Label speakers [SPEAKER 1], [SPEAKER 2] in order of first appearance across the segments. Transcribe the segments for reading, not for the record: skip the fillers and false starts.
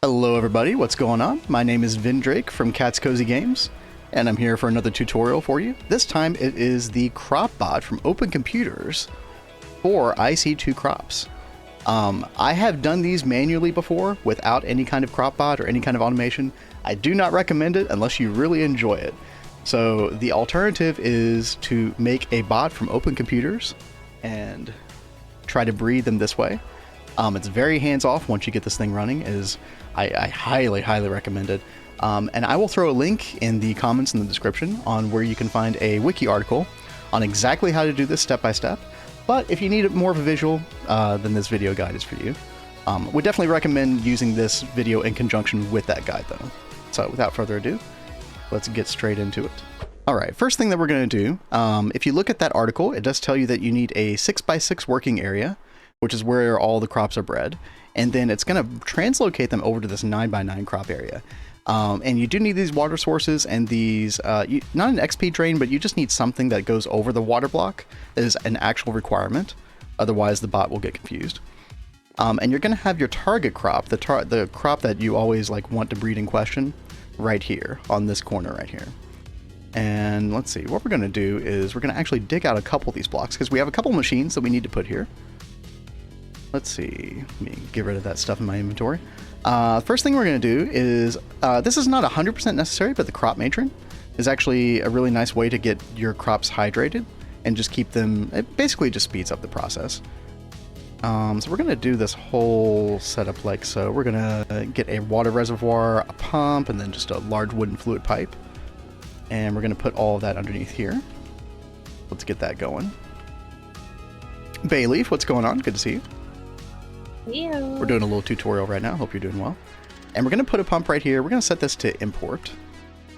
[SPEAKER 1] Hello everybody, what's going on? My name is Vin Drake from catscozygames, and I'm here for another tutorial for you. This time it is the crop bot from OpenComputers for IC2 Crops. I have done these manually before without any kind of crop bot or any kind of automation. I do not recommend it unless you really enjoy it. So the alternative is to make a bot from OpenComputers and try to breed them this way. It's very hands-off once you get this thing running. I highly recommend it. And I will throw a link in the comments in the description on where you can find a wiki article on exactly how to do this step by step. But if you need more of a visual, then this video guide is for you. Would definitely recommend using this video in conjunction with that guide though. So without further ado, let's get straight into it. Alright, first thing that we're going to do, if you look at that article, it does tell you that you need a 6x6 working area, which is where all the crops are bred, and then it's going to translocate them over to this 9x9 crop area. And you do need these water sources and these, not an XP drain, but you just need something that goes over the water block that is an actual requirement. Otherwise, the bot will get confused. And you're going to have your target crop, the crop that you always want to breed in question, right here on this corner right here. And let's see, what we're going to do is we're going to actually dig out a couple of these blocks because we have a couple machines that we need to put here. Let's see, let me get rid of that stuff in my inventory. First thing we're going to do is, this is not 100% necessary, but the crop matron is actually a really nice way to get your crops hydrated and just keep them, it basically just speeds up the process. So we're going to do this whole setup like so. We're going to get a water reservoir, a pump, and then just a large wooden fluid pipe. And we're going to put all of that underneath here. Let's get that going. Bayleaf, what's going on? Good to see you.
[SPEAKER 2] Ew.
[SPEAKER 1] We're doing a little tutorial right now. Hope you're doing well. And we're going to put a pump right here. We're going to set this to import.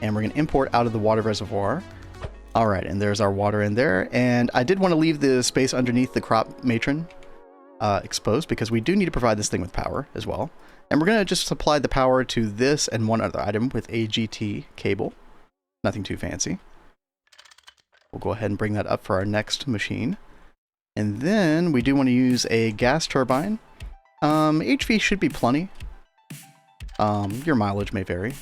[SPEAKER 1] And we're going to import out of the water reservoir. All right, and there's our water in there. And I did want to leave the space underneath the crop matron exposed because we do need to provide this thing with power as well. And we're going to just supply the power to this and one other item with a GT cable. Nothing too fancy. We'll go ahead and bring that up for our next machine. And then we do want to use a gas turbine. HV should be plenty. Your mileage may vary.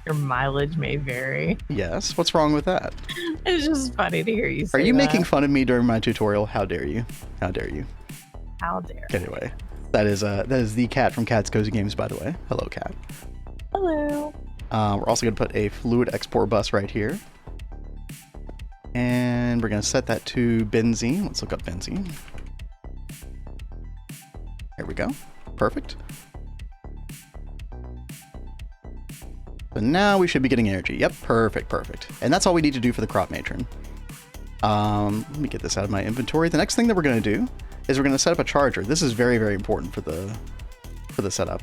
[SPEAKER 2] Your mileage may vary.
[SPEAKER 1] Yes, what's wrong with that?
[SPEAKER 2] It's just funny to hear you say
[SPEAKER 1] Are you
[SPEAKER 2] that.
[SPEAKER 1] making fun of me during my tutorial? How dare you? How dare you?
[SPEAKER 2] How dare.
[SPEAKER 1] Anyway, that is the cat from catscozygames, by the way. Hello, cat.
[SPEAKER 2] Hello.
[SPEAKER 1] We're also going to put a fluid export bus right here. And we're going to set that to benzene. Let's look up benzene. There we go. Perfect. So now we should be getting energy. Yep, perfect. And that's all we need to do for the crop matron. Let me get this out of my inventory. The next thing that we're going to do is we're going to set up a charger. This is very important for the setup.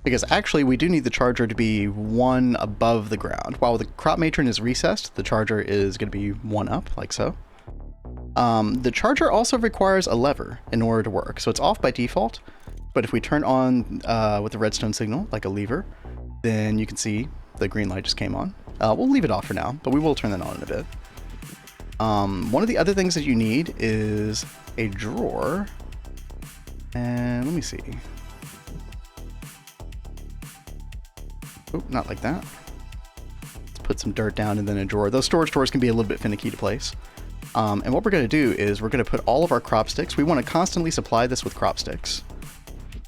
[SPEAKER 1] Because actually we do need the charger to be one above the ground. While the crop matron is recessed, the charger is going to be one up, like so. The charger also requires a lever in order to work. So it's off by default, but if we turn on with the redstone signal, like a lever, then you can see the green light just came on. We'll leave it off for now, but we will turn that on in a bit. One of the other things that you need is a drawer. And let me see. Oh, not like that. Let's put some dirt down and then a drawer. Those storage drawers can be a little bit finicky to place. And what we're going to do is we're going to put all of our crop sticks. We want to constantly supply this with crop sticks.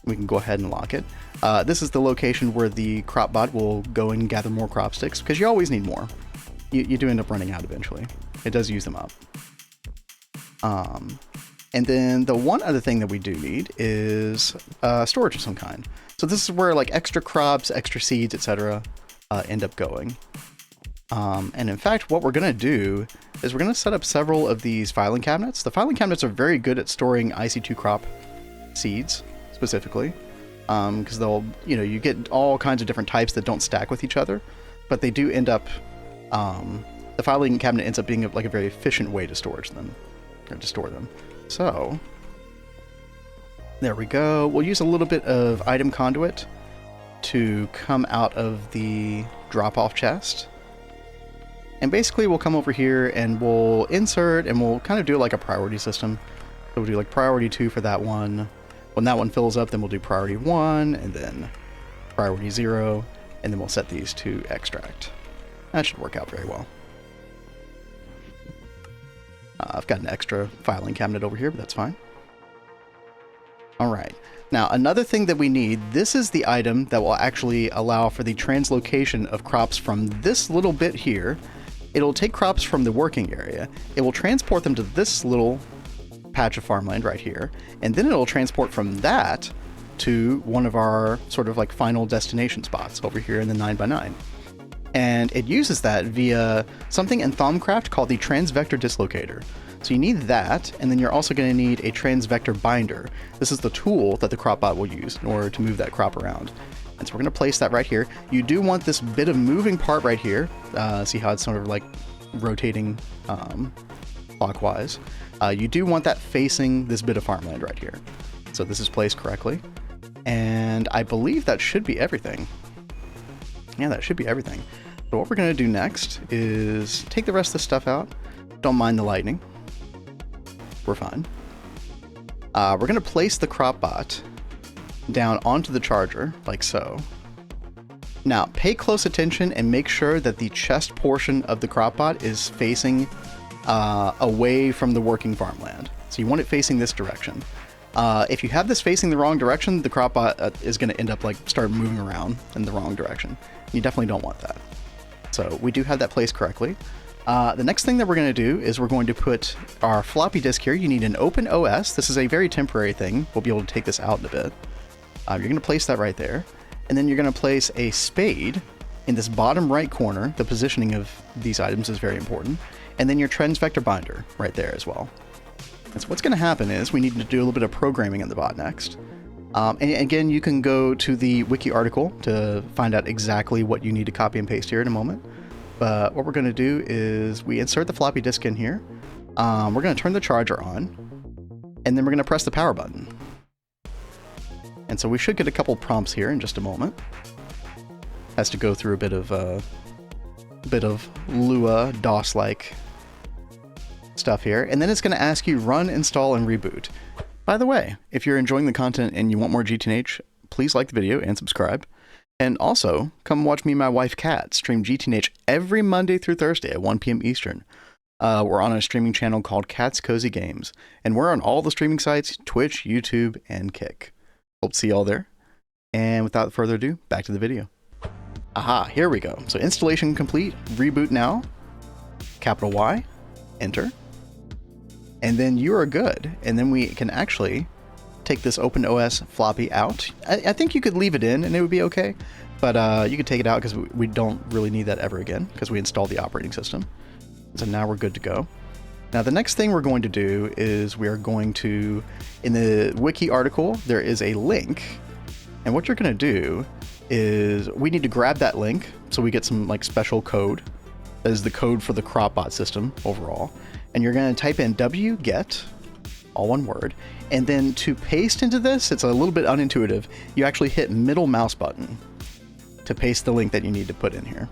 [SPEAKER 1] We can go ahead and lock it. This is the location where the crop bot will go and gather more crop sticks because you always need more. You do end up running out eventually. It does use them up. And then the one other thing that we do need is storage of some kind. So this is where extra crops, extra seeds, etc. End up going. And in fact, what we're going to do is we're going to set up several of these filing cabinets. The filing cabinets are very good at storing IC2 crop seeds, specifically. Because they'll, you get all kinds of different types that don't stack with each other. But they do end up, the filing cabinet ends up being a very efficient way to store them. So, there we go. We'll use a little bit of item conduit to come out of the drop-off chest. And basically we'll come over here and we'll insert and we'll kind of do a priority system. So we'll do priority 2 for that one. When that one fills up, then we'll do priority 1 and then priority 0, and then we'll set these to extract. That should work out very well. I've got an extra filing cabinet over here, but that's fine. All right. Now, another thing that we need, this is the item that will actually allow for the translocation of crops from this little bit here. It'll take crops from the working area. It will transport them to this little patch of farmland right here, and then it'll transport from that to one of our sort of like final destination spots over here in the 9x9. And it uses that via something in Thaumcraft called the transvector dislocator. So you need that, and then you're also going to need a transvector binder. This is the tool that the crop bot will use in order to move that crop around. And so we're going to place that right here. You do want this bit of moving part right here. See how it's sort of like rotating clockwise. You do want that facing this bit of farmland right here. So this is placed correctly. And I believe that should be everything. Yeah, that should be everything. So what we're going to do next is take the rest of the stuff out. Don't mind the lightning. We're fine. We're going to place the crop bot down onto the charger, like so. Now, pay close attention and make sure that the chest portion of the crop bot is facing away from the working farmland. So you want it facing this direction. If you have this facing the wrong direction, the crop bot is going to end up like start moving around in the wrong direction. You definitely don't want that. So we do have that placed correctly. The next thing that we're going to do is we're going to put our floppy disk here. You need an open OS. This is a very temporary thing. We'll be able to take this out in a bit. You're going to place that right there. And then you're going to place a spade in this bottom right corner. The positioning of these items is very important. And then your transvector binder right there as well. And so what's going to happen is we need to do a little bit of programming in the bot next. And again, you can go to the wiki article to find out exactly what you need to copy and paste here in a moment. But what we're going to do is we insert the floppy disk in here. We're going to turn the charger on, and then we're going to press the power button. And so we should get a couple prompts here in just a moment. Has to go through a bit of Lua DOS-like stuff here, and then it's going to ask you run, install, and reboot. By the way, if you're enjoying the content and you want more GTNH, please like the video and subscribe. And also, come watch me and my wife Kat stream GTNH every Monday through Thursday at 1 p.m. Eastern. We're on a streaming channel called catscozygames, and we're on all the streaming sites, Twitch, YouTube, and Kick. Hope to see y'all there. And without further ado, back to the video. Aha, here we go. So installation complete, reboot now, capital Y, enter. And then you are good. And then we can actually take this OpenOS floppy out. I think you could leave it in and it would be okay, but you could take it out because we don't really need that ever again because we installed the operating system. So now we're good to go. Now the next thing we're going to do is we are going to, in the wiki article, there is a link, and what you're going to do is we need to grab that link so we get some like special code. That is the code for the crop bot system overall, and you're going to type in wget, all one word, and then to paste into this, it's a little bit unintuitive. You actually hit middle mouse button to paste the link that you need to put in here.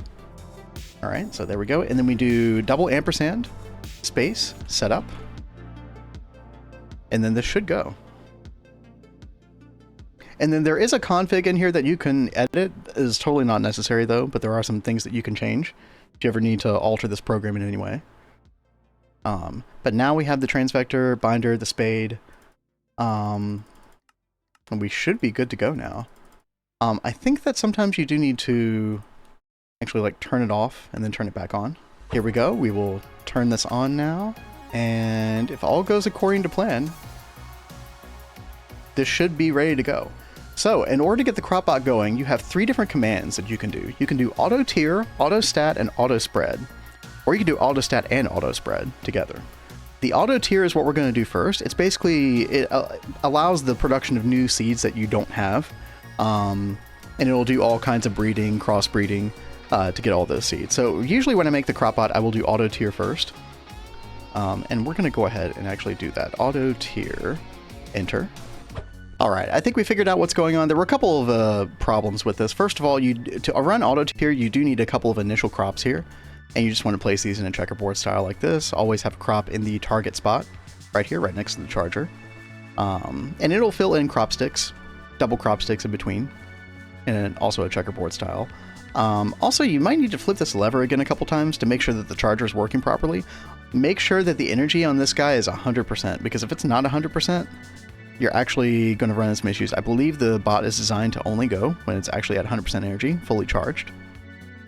[SPEAKER 1] All right, so there we go. And then we do $& space setup, and then this should go. And then there is a config in here that you can edit. It is totally not necessary though, but there are some things that you can change if you ever need to alter this program in any way. But now we have the transvector, binder, the spade, and we should be good to go now. I think that sometimes you do need to actually like turn it off and then turn it back on. Here we go. We will turn this on now. And if all goes according to plan, this should be ready to go. So in order to get the crop bot going, you have 3 different commands that you can do. You can do auto tier, auto stat, and auto spread. Or you can do auto stat and auto spread together. The auto tier is what we're going to do first. It's basically, it allows the production of new seeds that you don't have. And it'll do all kinds of breeding, crossbreeding, to get all those seeds. So usually when I make the crop bot, I will do auto tier first. And we're going to go ahead and actually do that. Auto tier, enter. All right, I think we figured out what's going on. There were a couple of problems with this. First of all, to run auto tier, you do need a couple of initial crops here. And you just want to place these in a checkerboard style like this. Always have a crop in the target spot, right here, right next to the charger. And it'll fill in crop sticks, double crop sticks in between, and also a checkerboard style. Also, you might need to flip this lever again a couple times to make sure that the charger is working properly. Make sure that the energy on this guy is 100%, because if it's not 100%, you're actually going to run into some issues. I believe the bot is designed to only go when it's actually at 100% energy, fully charged.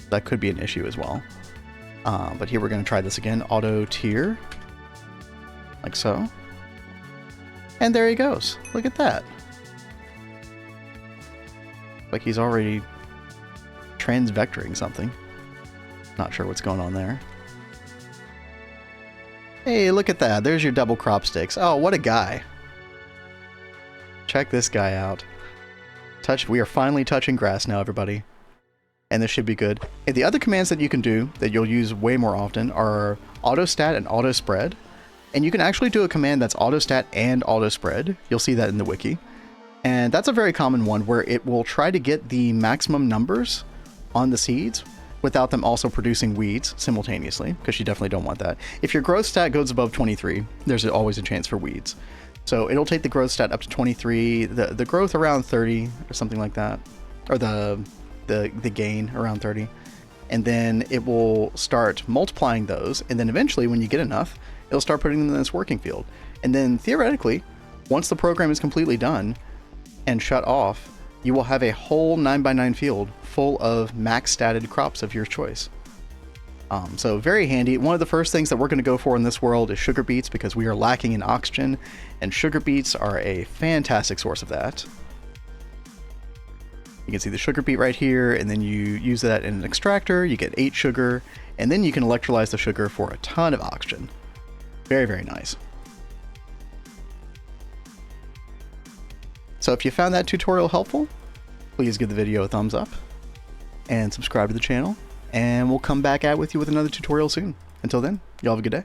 [SPEAKER 1] That could be an issue as well. But here we're going to try this again. Auto tier. Like so. And there he goes. Look at that. Like he's already transvectoring something. Not sure what's going on there. Hey, look at that. There's your double crop sticks. Oh, what a guy. Check this guy out. We are finally touching grass now, everybody. And this should be good. And the other commands that you can do that you'll use way more often are autostat and autospread. And you can actually do a command that's autostat and autospread. You'll see that in the wiki. And that's a very common one where it will try to get the maximum numbers on the seeds without them also producing weeds simultaneously, because you definitely don't want that. If your growth stat goes above 23, there's always a chance for weeds. So it'll take the growth stat up to 23, the growth around 30 or something like that, or the gain around 30, and then it will start multiplying those, and then eventually when you get enough, it'll start putting them in this working field. And then theoretically, once the program is completely done and shut off, you will have a whole 9x9 field full of max statted crops of your choice. So very handy. One of the first things that we're going to go for in this world is sugar beets, because we are lacking in oxygen, and sugar beets are a fantastic source of that. You can see the sugar beet right here, and then you use that in an extractor, you get 8 sugar, and then you can electrolyze the sugar for a ton of oxygen. Very, very nice. So if you found that tutorial helpful, please give the video a thumbs up and subscribe to the channel, and we'll come back with you with another tutorial soon. Until then, y'all have a good day.